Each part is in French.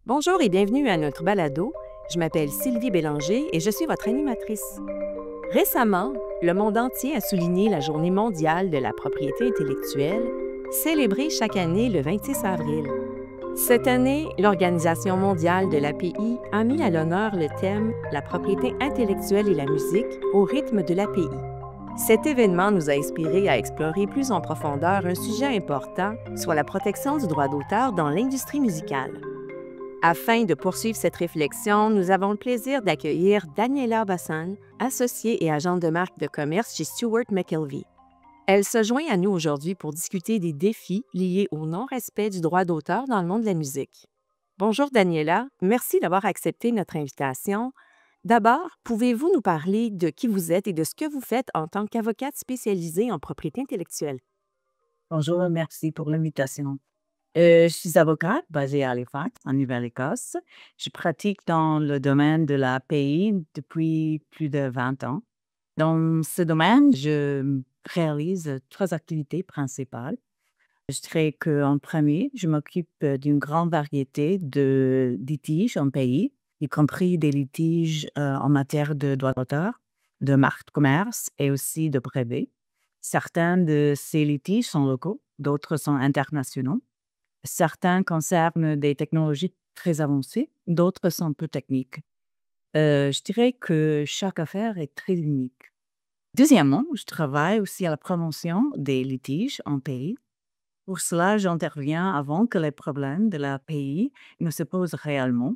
Bonjour et bienvenue à notre balado. Je m'appelle Sylvie Bélanger et je suis votre animatrice. Récemment, le monde entier a souligné la Journée mondiale de la propriété intellectuelle, célébrée chaque année le 26 avril. Cette année, l'Organisation mondiale de l'API a mis à l'honneur le thème La propriété intellectuelle et la musique au rythme de l'API. Cet événement nous a inspirés à explorer plus en profondeur un sujet important, soit la protection du droit d'auteur dans l'industrie musicale. Afin de poursuivre cette réflexion, nous avons le plaisir d'accueillir Daniela Bassan, associée et agente de marque de commerce chez Stewart McKelvey. Elle se joint à nous aujourd'hui pour discuter des défis liés au non-respect du droit d'auteur dans le monde de la musique. Bonjour Daniela, merci d'avoir accepté notre invitation. D'abord, pouvez-vous nous parler de qui vous êtes et de ce que vous faites en tant qu'avocate spécialisée en propriété intellectuelle? Bonjour, merci pour l'invitation. Je suis avocate basée à Halifax, en Nouvelle-Écosse. Je pratique dans le domaine de la PI depuis plus de 20 ans. Dans ce domaine, je réalise 3 activités principales. Je dirais qu'en premier, je m'occupe d'une grande variété de litiges en pays, y compris des litiges en matière de droit d'auteur, de marque de commerce et aussi de brevets. Certains de ces litiges sont locaux, d'autres sont internationaux. Certains concernent des technologies très avancées, d'autres sont peu techniques. Je dirais que chaque affaire est très unique. Deuxièmement, je travaille aussi à la prévention des litiges en pays. Pour cela, j'interviens avant que les problèmes de la pays ne se posent réellement.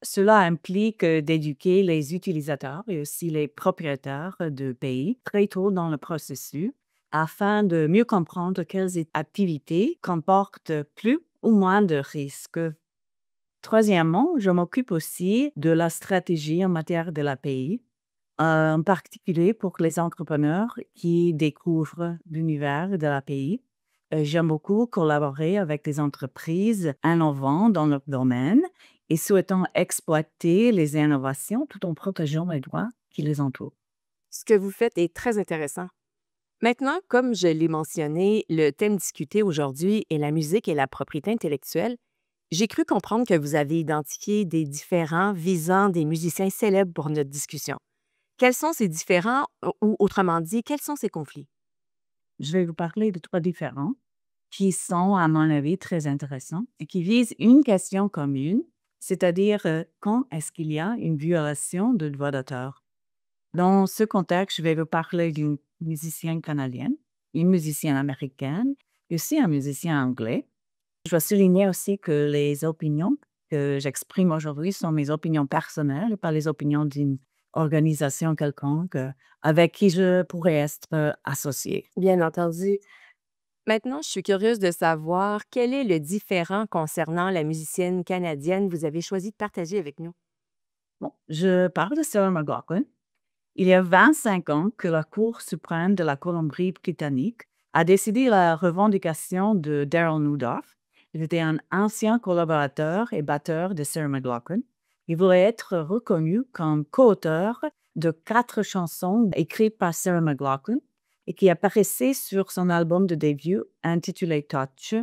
Cela implique d'éduquer les utilisateurs et aussi les propriétaires de pays très tôt dans le processus afin de mieux comprendre quelles activités comportent plus ou moins de risques. Troisièmement, je m'occupe aussi de la stratégie en matière de l'API, en particulier pour les entrepreneurs qui découvrent l'univers de l'API. J'aime beaucoup collaborer avec des entreprises innovant dans leur domaine et souhaitant exploiter les innovations tout en protégeant les droits qui les entourent. Ce que vous faites est très intéressant. Maintenant, comme je l'ai mentionné, le thème discuté aujourd'hui est la musique et la propriété intellectuelle. J'ai cru comprendre que vous avez identifié des différends visant des musiciens célèbres pour notre discussion. Quels sont ces différends ou, autrement dit, quels sont ces conflits? Je vais vous parler de 3 différents qui sont, à mon avis, très intéressants et qui visent une question commune, c'est-à-dire quand est-ce qu'il y a une violation de droit d'auteur. Dans ce contexte, je vais vous parler d'une musicienne canadienne, une musicienne américaine et aussi un musicien anglais. Je dois souligner aussi que les opinions que j'exprime aujourd'hui sont mes opinions personnelles et pas les opinions d'une organisation quelconque avec qui je pourrais être associée. Bien entendu. Maintenant, je suis curieuse de savoir quel est le différend concernant la musicienne canadienne que vous avez choisi de partager avec nous. Bon, je parle de Sarah McLachlan. Il y a 25 ans que la Cour suprême de la Colombie-Britannique a décidé la revendication de Daryl Newdorf. Il était un ancien collaborateur et batteur de Sarah McLachlan. Il voulait être reconnu comme co-auteur de 4 chansons écrites par Sarah McLachlan et qui apparaissaient sur son album de début intitulé Touch.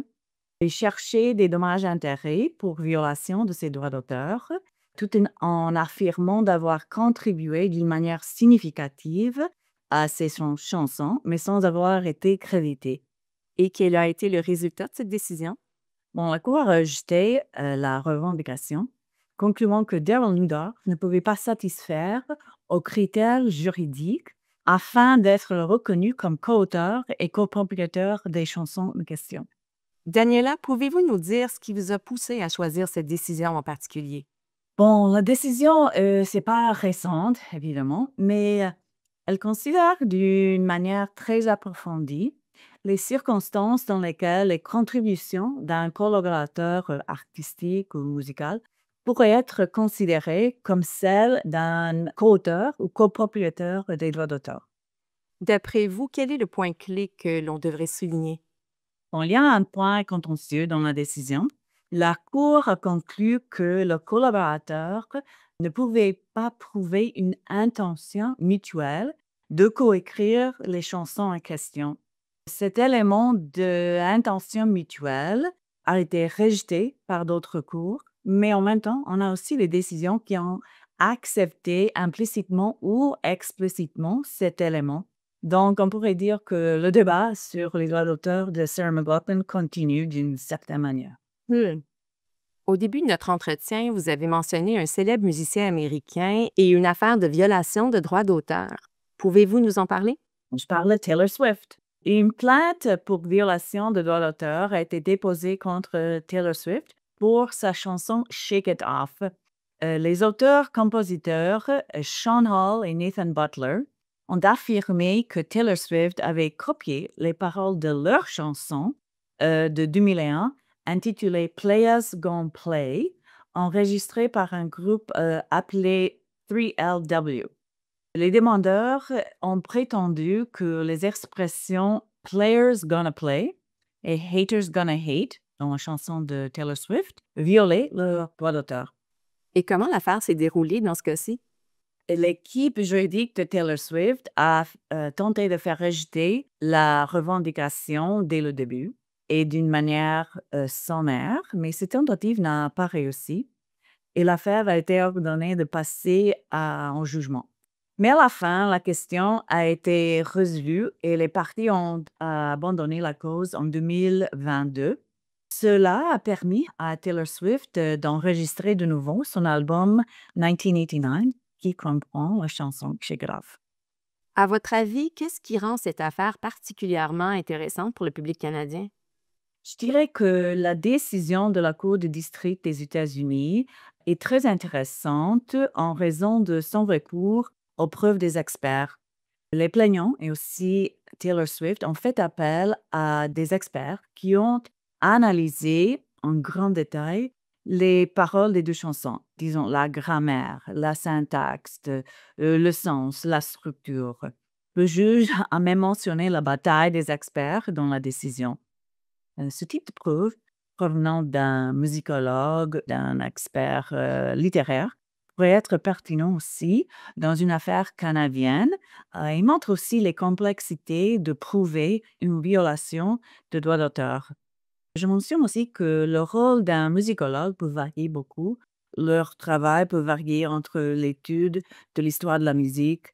Il cherchait des dommages et intérêts pour violation de ses droits d'auteur tout en affirmant d'avoir contribué d'une manière significative à ces chansons, mais sans avoir été crédité. Et quel a été le résultat de cette décision? Bon, la Cour a rejeté la revendication, concluant que Daryl Newdorf ne pouvait pas satisfaire aux critères juridiques afin d'être reconnu comme co-auteur et copropriétaire des chansons en question. Daniela, pouvez-vous nous dire ce qui vous a poussé à choisir cette décision en particulier? Bon, la décision, c'est pas récente, évidemment, mais elle considère d'une manière très approfondie les circonstances dans lesquelles les contributions d'un collaborateur artistique ou musical pourraient être considérées comme celles d'un co-auteur ou copropriétaire des droits d'auteur. D'après vous, quel est le point clé que l'on devrait souligner? Bon, il y a un point contentieux dans la décision. La Cour a conclu que le collaborateur ne pouvait pas prouver une intention mutuelle de coécrire les chansons en question. Cet élément d'intention mutuelle a été rejeté par d'autres cours, mais en même temps, on a aussi les décisions qui ont accepté implicitement ou explicitement cet élément. Donc, on pourrait dire que le débat sur les droits d'auteur de Sarah McLachlan continue d'une certaine manière. Au début de notre entretien, vous avez mentionné un célèbre musicien américain et une affaire de violation de droits d'auteur. Pouvez-vous nous en parler? Je parle de Taylor Swift. Une plainte pour violation de droits d'auteur a été déposée contre Taylor Swift pour sa chanson Shake It Off. Les auteurs-compositeurs Sean Hall et Nathan Butler ont affirmé que Taylor Swift avait copié les paroles de leur chanson de 2001 intitulée Players Gone Play, enregistrée par un groupe appelé 3LW. Les demandeurs ont prétendu que les expressions Players Gonna Play et Haters Gonna Hate dans la chanson de Taylor Swift violaient le droit d'auteur. Et comment l'affaire s'est déroulée dans ce cas-ci? L'équipe juridique de Taylor Swift a tenté de faire rejeter la revendication dès le début et d'une manière sommaire, mais cette tentative n'a pas réussi et l'affaire a été ordonnée de passer en jugement. Mais à la fin, la question a été résolue et les parties ont abandonné la cause en 2022. Cela a permis à Taylor Swift d'enregistrer de nouveau son album 1989 qui comprend la chanson Shake It Off. À votre avis, qu'est-ce qui rend cette affaire particulièrement intéressante pour le public canadien? Je dirais que la décision de la Cour de district des États-Unis est très intéressante en raison de son recours aux preuves des experts. Les plaignants et aussi Taylor Swift ont fait appel à des experts qui ont analysé en grand détail les paroles des deux chansons, disons la grammaire, la syntaxe, le sens, la structure. Le juge a même mentionné la bataille des experts dans la décision. Ce type de preuve provenant d'un musicologue, d'un expert littéraire, pourrait être pertinent aussi dans une affaire canadienne. Il montre aussi les complexités de prouver une violation de droit d'auteur. Je mentionne aussi que le rôle d'un musicologue peut varier beaucoup. Leur travail peut varier entre l'étude de l'histoire de la musique,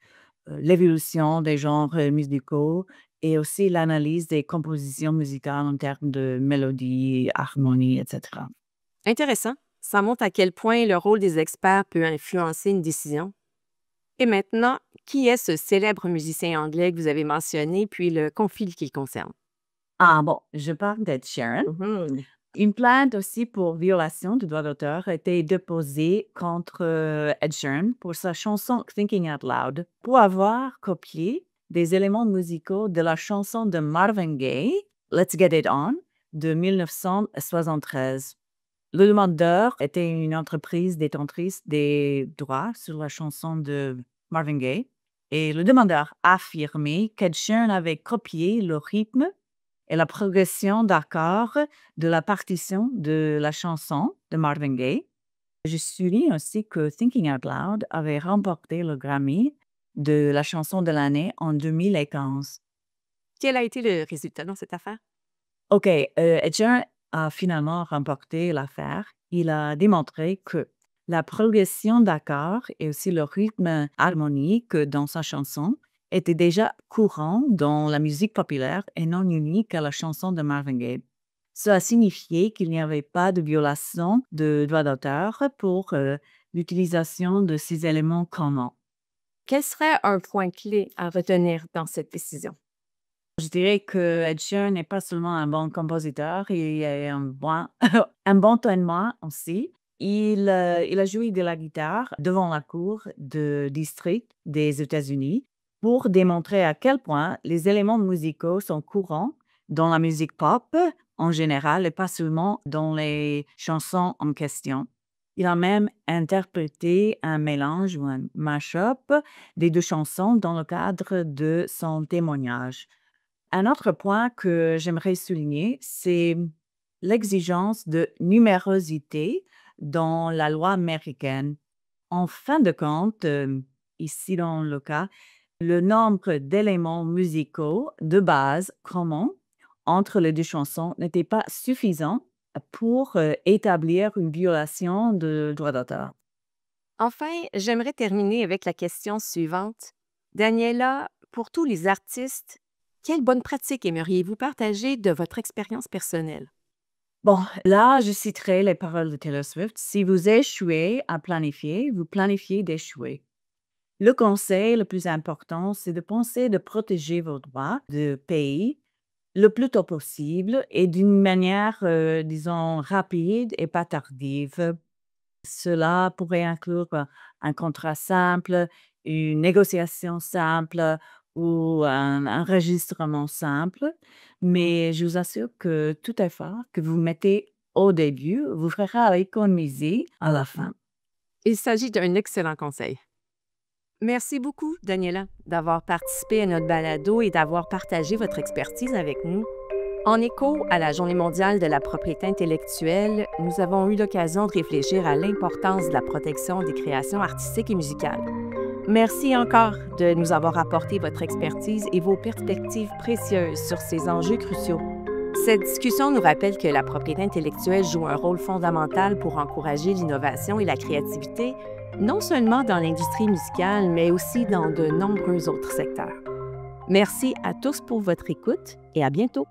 l'évolution des genres musicaux et aussi l'analyse des compositions musicales en termes de mélodie, harmonie, etc. Intéressant. Ça montre à quel point le rôle des experts peut influencer une décision. Et maintenant, qui est ce célèbre musicien anglais que vous avez mentionné, puis le conflit qu'il concerne? Ah bon, je parle d'Ed Sheeran. Une plainte aussi pour violation du droit d'auteur a été déposée contre Ed Sheeran pour sa chanson Thinking Out Loud pour avoir copié des éléments musicaux de la chanson de Marvin Gaye, Let's Get It On, de 1973. Le demandeur était une entreprise détentrice des droits sur la chanson de Marvin Gaye et le demandeur a affirmé qu'Ed Sheeran avait copié le rythme et la progression d'accords de la partition de la chanson de Marvin Gaye. Je souligne aussi que Thinking Out Loud avait remporté le Grammy de la chanson de l'année en 2015. Quel a été le résultat dans cette affaire? OK, Ed Sheeran a finalement remporté l'affaire. Il a démontré que la progression d'accords et aussi le rythme harmonique dans sa chanson était déjà courant dans la musique populaire et non unique à la chanson de Marvin Gaye. Cela signifiait qu'il n'y avait pas de violation de droit d'auteur pour l'utilisation de ces éléments communs. Quel serait un point clé à retenir dans cette décision? Je dirais que Ed Sheeran n'est pas seulement un bon compositeur, il est un bon témoin aussi. Il a joué de la guitare devant la cour de district des États-Unis pour démontrer à quel point les éléments musicaux sont courants dans la musique pop en général et pas seulement dans les chansons en question. Il a même interprété un mélange ou un mash-up des deux chansons dans le cadre de son témoignage. Un autre point que j'aimerais souligner, c'est l'exigence de numérosité dans la loi américaine. En fin de compte, ici dans le cas, le nombre d'éléments musicaux de base communs entre les deux chansons n'était pas suffisant pour établir une violation de droit d'auteur. Enfin, j'aimerais terminer avec la question suivante. Daniela, pour tous les artistes, quelles bonnes pratiques aimeriez-vous partager de votre expérience personnelle? Bon, là, je citerai les paroles de Taylor Swift. Si vous échouez à planifier, vous planifiez d'échouer. Le conseil le plus important, c'est de penser de protéger vos droits de pays le plus tôt possible et d'une manière, disons, rapide et pas tardive. Cela pourrait inclure un contrat simple, une négociation simple ou un enregistrement simple, mais je vous assure que tout effort que vous mettez au début vous fera économiser à la fin. Il s'agit d'un excellent conseil. Merci beaucoup, Daniela, d'avoir participé à notre balado et d'avoir partagé votre expertise avec nous. En écho à la Journée mondiale de la propriété intellectuelle, nous avons eu l'occasion de réfléchir à l'importance de la protection des créations artistiques et musicales. Merci encore de nous avoir apporté votre expertise et vos perspectives précieuses sur ces enjeux cruciaux. Cette discussion nous rappelle que la propriété intellectuelle joue un rôle fondamental pour encourager l'innovation et la créativité, non seulement dans l'industrie musicale, mais aussi dans de nombreux autres secteurs. Merci à tous pour votre écoute et à bientôt.